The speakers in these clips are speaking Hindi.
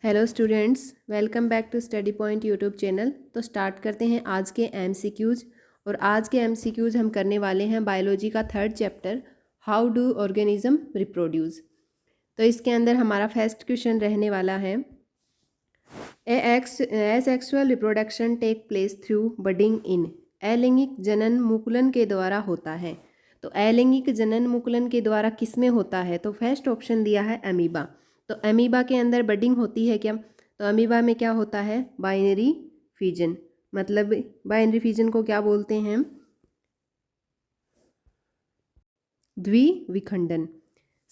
Hello students, welcome back to Study Point YouTube channel. तो स्टार्ट करते हैं आज के एमसीक्यूज़। और आज के एमसीक्यूज़ हम करने वाले हैं बायोलॉजी का third chapter, how do organism reproduce. तो इसके अंदर हमारा फर्स्ट क्वेश्चन रहने वाला है, asexual reproduction take place through budding in. अलैंगिक जनन मुकुलन के द्वारा होता है। तो अलैंगिक जनन मुकुलन के द्वारा किस में होता है? तो फर्स्ट ऑप्शन दिया है अमीबा। तो अमीबा के अंदर बडिंग होती है क्या? तो अमीबा में क्या होता है? Binary fission. मतलब बाइनरी फिजन को क्या बोलते हैं? द्विविखंडन।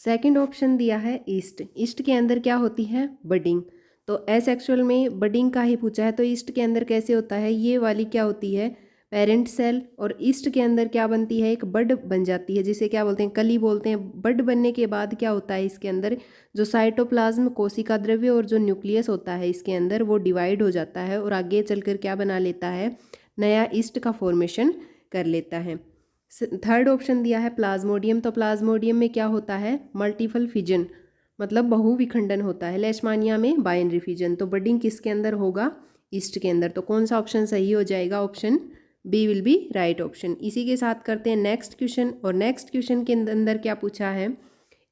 सेकंड ऑप्शन दिया है ईस्ट। ईस्ट के अंदर क्या होती है? बडिंग। तो एसेक्सुअल में बडिंग का ही पूछा है, तो ईस्ट के अंदर कैसे होता है? ये वाली क्या होती है? Parent cell. और ईस्ट के अंदर क्या बनती है? एक बड बन जाती है, जिसे क्या बोलते हैं? कली बोलते हैं। बड बनने के बाद क्या होता है? इसके अंदर जो साइटोप्लाज्म, कोशिका द्रव्य और जो न्यूक्लियस होता है इसके अंदर, वो डिवाइड हो जाता है और आगे चलकर क्या बना लेता है? नया ईस्ट का फॉर्मेशन कर लेता है। थर्ड ऑप्शन दिया है प्लाज्मोडियम। तो प्लाज्मोडियम में क्या होता है? मल्टीपल फिजन, मतलब बहुविखंडन होता है। लेशमानिया में बाइनरी फिजन। तो बडिंग किसके अंदर होगा? ईस्ट के अंदर। तो कौन सा ऑप्शन सही हो जाएगा? Option B will be right option. इसी के साथ करते हैं नेक्स्ट क्वेश्चन। और नेक्स्ट क्वेश्चन के अंदर क्या पूछा है?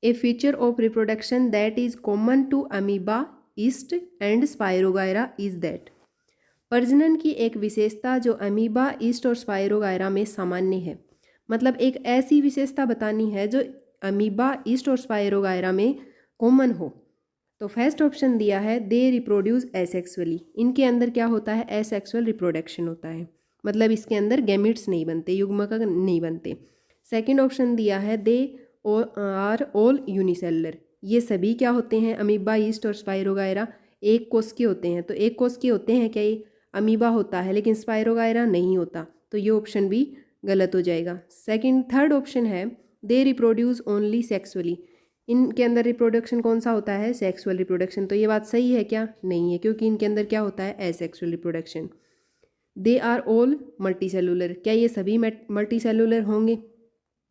A feature of reproduction that is common to amoeba, yeast and spirogyra is that. प्रजनन की एक विशेषता जो अमीबा, ईस्ट और स्पायरोगायरा में सामान्य है। मतलब एक ऐसी विशेषता बतानी है जो अमीबा, ईस्ट और स्पायरोगायरा में कॉमन हो। तो फर्स्ट ऑप्शन दिया है दे रिप्रोड्यूस एसेक्सुअली। इनके अंदर क्या होता है? एसेक्सुअल रिप्रोडक्शन होता है। मतलब इसके अंदर गैमिट्स नहीं बनते, युग्मक नहीं बनते। सेकंड ऑप्शन दिया है दे आर ऑल यूनिसेलुलर। ये सभी क्या होते हैं? अमीबा, ईस्ट और स्पायरोगायरा एक कोष के होते हैं। तो एक कोष के होते हैं क्या? ये अमीबा होता है, लेकिन स्पायरोगायरा नहीं होता। तो ये ऑप्शन भी गलत हो जाएगा। थर्ड ऑप्शन है दे रिप्रोड्यूस ओनली सेक्सुअली। इनके अंदर रिप्रोडक्शन कौन सा होता है? Sexual reproduction. तो ये बात सही है क्या? नहीं है, क्योंकि इनके अंदर क्या होता है? Asexual reproduction. They are all multicellular. क्या ये सभी मल्टी सेलुलर होंगे?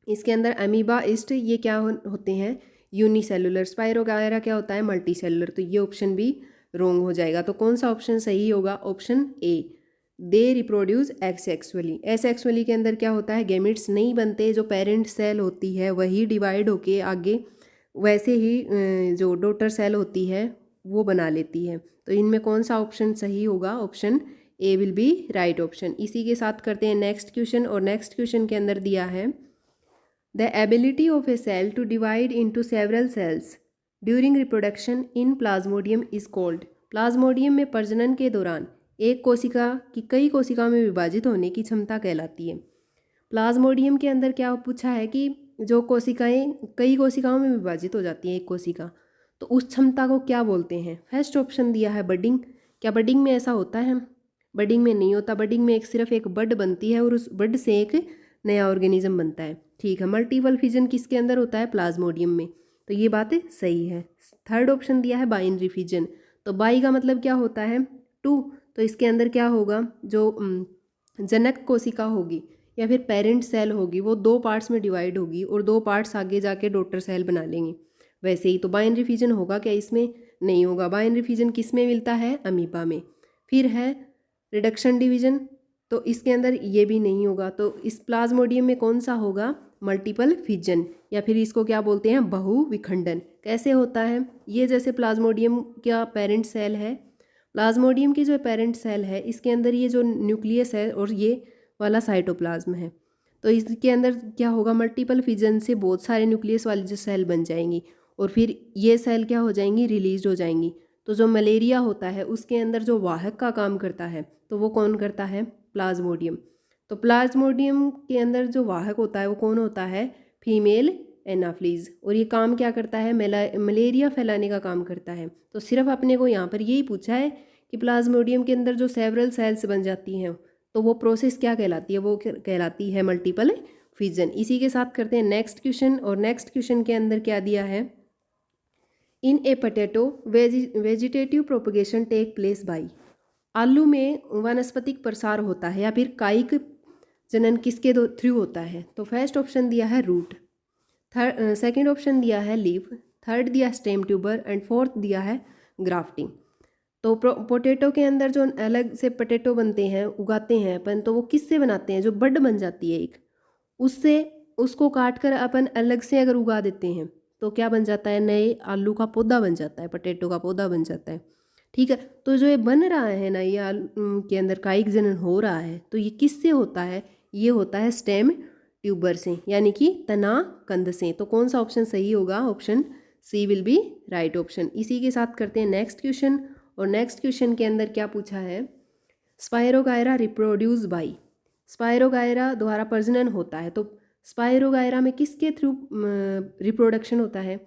इसके अंदर अमीबा, ईस्ट ये क्या होते हैं? यूनिसेलुलर। स्पायरोगायरा क्या होता है? Multi cellular. तो ये ऑप्शन भी रोंग हो जाएगा। तो कौन सा ऑप्शन सही होगा? Option A, they reproduce asexually. Asexually के अंदर क्या होता है? गैमिट्स नहीं बनते। जो पेरेंट सेल होती है वही डिवाइड होके आगे वैसे ही जो डॉटर सेल होती है वो बना लेती है। तो इनमें कौन सा ऑप्शन सही होगा? Option A will be right option. इसी के साथ करते हैं नेक्स्ट क्वेश्चन। और नेक्स्ट क्वेश्चन के अंदर दिया है the ability of a cell to divide into several cells during reproduction in Plasmodium is called. Plasmodium में प्रजनन के दौरान एक कोशिका की कई कोशिकाओं में विभाजित होने की क्षमता कहलाती है। प्लाज्मोडियम के अंदर क्या पूछा है कि जो कोशिकाएं कई कोशिकाओं में विभाजित हो जाती हैं एक कोशिका, तो उस क्षमता को क्या बोलते हैं? फर्स्ट ऑप्शन दिया है बडिंग। क्या बडिंग में ऐसा होता है? बडिंग में नहीं होता। बडिंग में सिर्फ एक बड बनती है और उस बड से एक नया ऑर्गेनिज्म बनता है। ठीक है। मल्टीपल फिजन किसके अंदर होता है? प्लाज्मोडियम में। तो ये बात सही है। थर्ड ऑप्शन दिया है बाइनरी फिजन। तो बाई का मतलब क्या होता है? टू। तो इसके अंदर क्या होगा? जो जनक कोशिका होगी या फिर पेरेंट सेल होगी, वो दो पार्ट्स में डिवाइड होगी और दो पार्ट्स आगे जाके डॉटर सेल बना लेंगी। वैसे ही तो बाइनरी फिजन होगा क्या? इसमें नहीं होगा। बाइनरी फिजन किस में मिलता है? अमीबा में। फिर है रिडक्शन डिवीजन, तो इसके अंदर ये भी नहीं होगा। तो इस प्लाज्मोडियम में कौन सा होगा? मल्टीपल फिजन, या फिर इसको क्या बोलते हैं? बहुविखंडन। कैसे होता है ये? जैसे प्लाज्मोडियम का पेरेंट सेल है, प्लाज्मोडियम की जो पेरेंट सेल है इसके अंदर ये जो न्यूक्लियस है और ये वाला साइटोप्लाज्म है, तो इसके अंदर क्या होगा? मल्टीपल फिजन से बहुत सारे न्यूक्लियस वाली जो सेल बन जाएंगी और फिर ये सेल क्या हो जाएंगी? रिलीज हो जाएंगी। तो जो मलेरिया होता है उसके अंदर जो वाहक का काम करता है, तो वो कौन करता है? प्लाज्मोडियम। तो प्लाज्मोडियम के अंदर जो वाहक होता है वो कौन होता है? Female Anopheles. और ये काम क्या करता है? मलेरिया फैलाने का काम करता है। तो सिर्फ अपने को यहाँ पर यही पूछा है कि प्लाज्मोडियम के अंदर जो सेवरल सेल्स बन जाती हैं, तो वो प्रोसेस क्या कहलाती है? वो कहलाती है मल्टीपल फिजन। इसी के साथ करते हैं नेक्स्ट क्वेश्चन। और नेक्स्ट क्वेश्चन के अंदर क्या दिया है? In a potato vegetative propagation take place by. आलू में वानस्पतिक प्रसार होता है या फिर कायिक जनन किसके थ्रू होता है? तो फर्स्ट ऑप्शन दिया है रूट, सेकंड ऑप्शन दिया है लीफ, थर्ड दिया स्टेम ट्यूबर एंड फोर्थ दिया है ग्राफ्टिंग। तो पोटैटो के अंदर जो अलग से पोटैटो बनते हैं, उगाते हैं अपन, तो वो किससे बनाते हैं? जो बड बन जाती है एक, उससे, उसको काट कर अपन अलग से अगर उगा देते हैं तो क्या बन जाता है? नए आलू का पौधा बन जाता है, पोटैटो का पौधा बन जाता है। ठीक है, तो जो ये बन रहा है ना, ये आलू के अंदर कायिक जनन हो रहा है, तो ये किससे होता है? ये होता है स्टेम ट्यूबर से, यानी कि तना कंद से। तो कौन सा ऑप्शन सही होगा? Option C will be right option. इसी के साथ करते हैं नेक्स्ट क्वेश्चन। और नेक्स्ट क्वेश्चन के अंदर क्या पूछा है? स्पायरोगायरा रिप्रोड्यूस बाई, स्पायरोगायरा द्वारा प्रजनन होता है, तो स्पायरोगायरा में किसके थ्रू रिप्रोडक्शन होता है?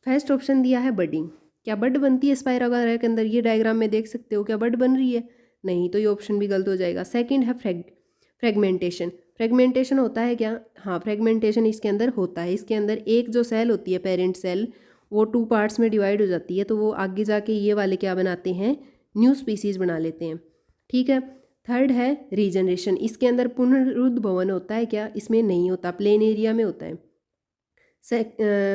फर्स्ट ऑप्शन दिया है बडिंग। क्या बड बनती है स्पायरोगायरा के अंदर? ये डायग्राम में देख सकते हो, क्या बड बन रही है? नहीं, तो ये ऑप्शन भी गलत हो जाएगा। सेकंड है फ्रेगमेंटेशन। फ्रेगमेंटेशन होता है क्या? हाँ, फ्रेगमेंटेशन इसके अंदर होता है। इसके अंदर एक जो सेल होती है, पेरेंट सेल, वो 2 पार्ट्स में डिवाइड हो जाती है, तो वो आगे जाके ये वाले क्या बनाते हैं? न्यू स्पीसीज बना लेते हैं। ठीक है। थर्ड है रीजनरेशन। इसके अंदर पुनरुद्भवन होता है क्या? इसमें नहीं होता, प्लेन एरिया में होता है।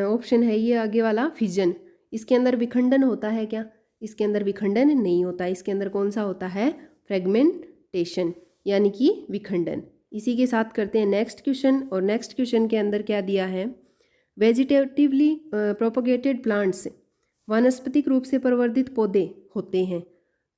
ऑप्शन है ये आगे वाला फिजन। इसके अंदर विखंडन होता है क्या? इसके अंदर विखंडन नहीं होता। इसके अंदर कौन सा होता है? फ्रेगमेंटेशन, यानी कि विखंडन। इसी के साथ करते हैं नेक्स्ट क्वेश्चन। और नेक्स्ट क्वेश्चन के अंदर क्या दिया है? वेजिटेटिवली प्रोपोगेटेड प्लांट्स, वानस्पतिक रूप से प्रवर्धित पौधे होते हैं,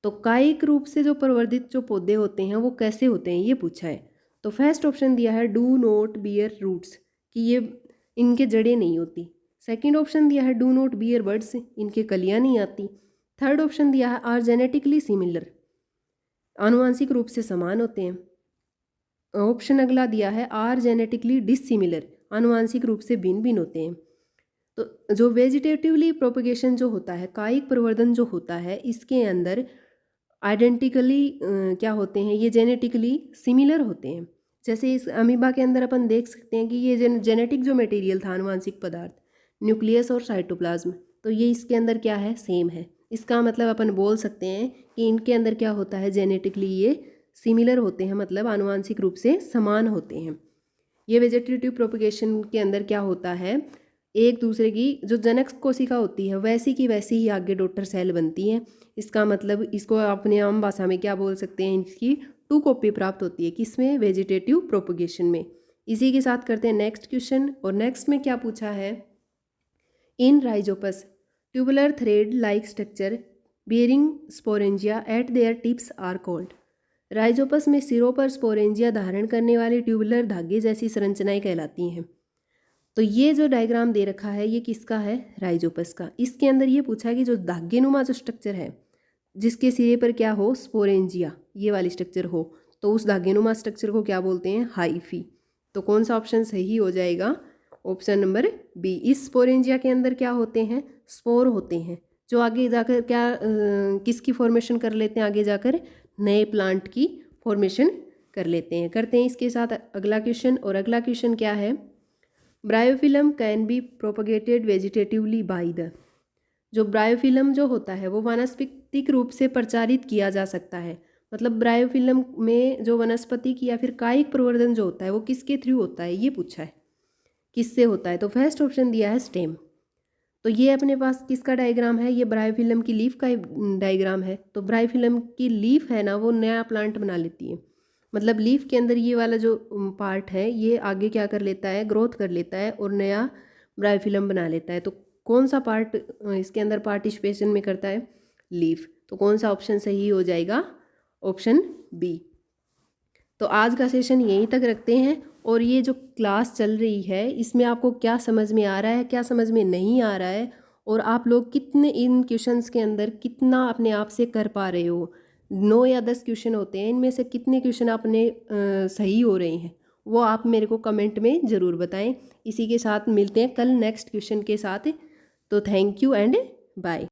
तो कायिक रूप से जो प्रवर्धित जो पौधे होते हैं वो कैसे होते हैं, ये पूछा है। तो फर्स्ट ऑप्शन दिया है डू नॉट बियर रूट्स, कि ये इनके जड़ें नहीं होती। सेकंड ऑप्शन दिया है डू नॉट बियर बर्ड्स, इनके कलियां नहीं आती। थर्ड ऑप्शन दिया है आर जेनेटिकली सिमिलर, आनुवांशिक रूप से समान होते हैं। ऑप्शन अगला दिया है आर जेनेटिकली डिसिमिलर, आनुवांशिक रूप से भिन्न भिन्न होते हैं। तो जो वेजिटेटिवली प्रोपगेशन जो होता है, कायिक प्रवर्धन जो होता है, इसके अंदर आइडेंटिकली क्या होते हैं? ये जेनेटिकली सिमिलर होते हैं। जैसे इस अमीबा के अंदर अपन देख सकते हैं कि ये जेनेटिक जो मटेरियल था, आनुवांशिक पदार्थ, न्यूक्लियस और साइटोप्लाज्म, तो ये इसके अंदर क्या है? सेम है। इसका मतलब अपन बोल सकते हैं कि इनके अंदर क्या होता है? जेनेटिकली ये सिमिलर होते हैं, मतलब आनुवांशिक रूप से समान होते हैं। ये वेजिटेटिव प्रोपगेशन के अंदर क्या होता है? एक दूसरे की जो जनक कोशिका होती है वैसी की वैसी ही आगे डॉटर सेल बनती है। इसका मतलब इसको अपने आम भाषा में क्या बोल सकते हैं? इसकी 2 कॉपी प्राप्त होती है। किसमें? वेजिटेटिव प्रोपगेशन में। इसी के साथ करते हैं नेक्स्ट क्वेश्चन। और नेक्स्ट में क्या पूछा है? In rhizopus tubular thread like structure bearing sporangia at their tips are called. Rhizopus में सिरों पर स्पोरेंजिया धारण करने वाली ट्यूबुलर धागे जैसी संरचनाएं कहलाती हैं। तो ये जो डायग्राम दे रखा है ये किसका है? राइजोपस का। इसके अंदर ये पूछा है कि जो धागेनुमा जो स्ट्रक्चर है, जिसके सिरे पर क्या हो? स्पोरेंजिया, ये वाली स्ट्रक्चर हो, तो उस धागेनुमा स्ट्रक्चर को क्या बोलते हैं? हाइफी। तो कौन सा ऑप्शन सही हो जाएगा? Option number B. इस स्पोरेंजिया के अंदर क्या होते हैं? स्पोर होते हैं, जो आगे जाकर क्या किसकी फॉर्मेशन कर लेते हैं? आगे जाकर नए प्लांट की फॉर्मेशन कर लेते हैं। करते हैं इसके साथ अगला क्वेश्चन। और अगला क्वेश्चन क्या है? Bryophyllum can be propagated vegetatively by the, जो ब्रायोफिलम जो होता है वो वानस्पतिक रूप से प्रचारित किया जा सकता है। मतलब ब्रायोफिलम में जो वनस्पतिक या फिर कायिक प्रवर्धन जो होता है वो किसके थ्रू होता है, ये पूछा है। किससे होता है? तो फर्स्ट ऑप्शन दिया है स्टेम। तो ये अपने पास किसका डायग्राम है? ये ब्रायोफिलम की लीफ का डायग्राम है। तो ब्रायोफिलम की लीफ है ना, वो नया प्लांट बना लेती है। मतलब लीफ के अंदर ये वाला जो पार्ट है ये आगे क्या कर लेता है? ग्रोथ कर लेता है और नया ब्रायोफिलम बना लेता है। तो कौन सा पार्ट इसके अंदर पार्टिसिपेशन में करता है? लीफ। तो कौन सा ऑप्शन सही हो जाएगा? Option B. तो आज का सेशन यहीं तक रखते हैं। और ये जो क्लास चल रही है इसमें आपको क्या समझ में आ रहा है, क्या समझ में नहीं आ रहा है, और आप लोग कितने इन क्वेश्चंस के अंदर कितना अपने आप से कर पा रहे हो? 9 या 10 क्वेश्चन होते हैं, इनमें से कितने क्वेश्चन अपने सही हो रहे हैं, वो आप मेरे को कमेंट में ज़रूर बताएं। इसी के साथ मिलते हैं कल नेक्स्ट क्वेश्चन के साथ। तो थैंक यू एंड बाय।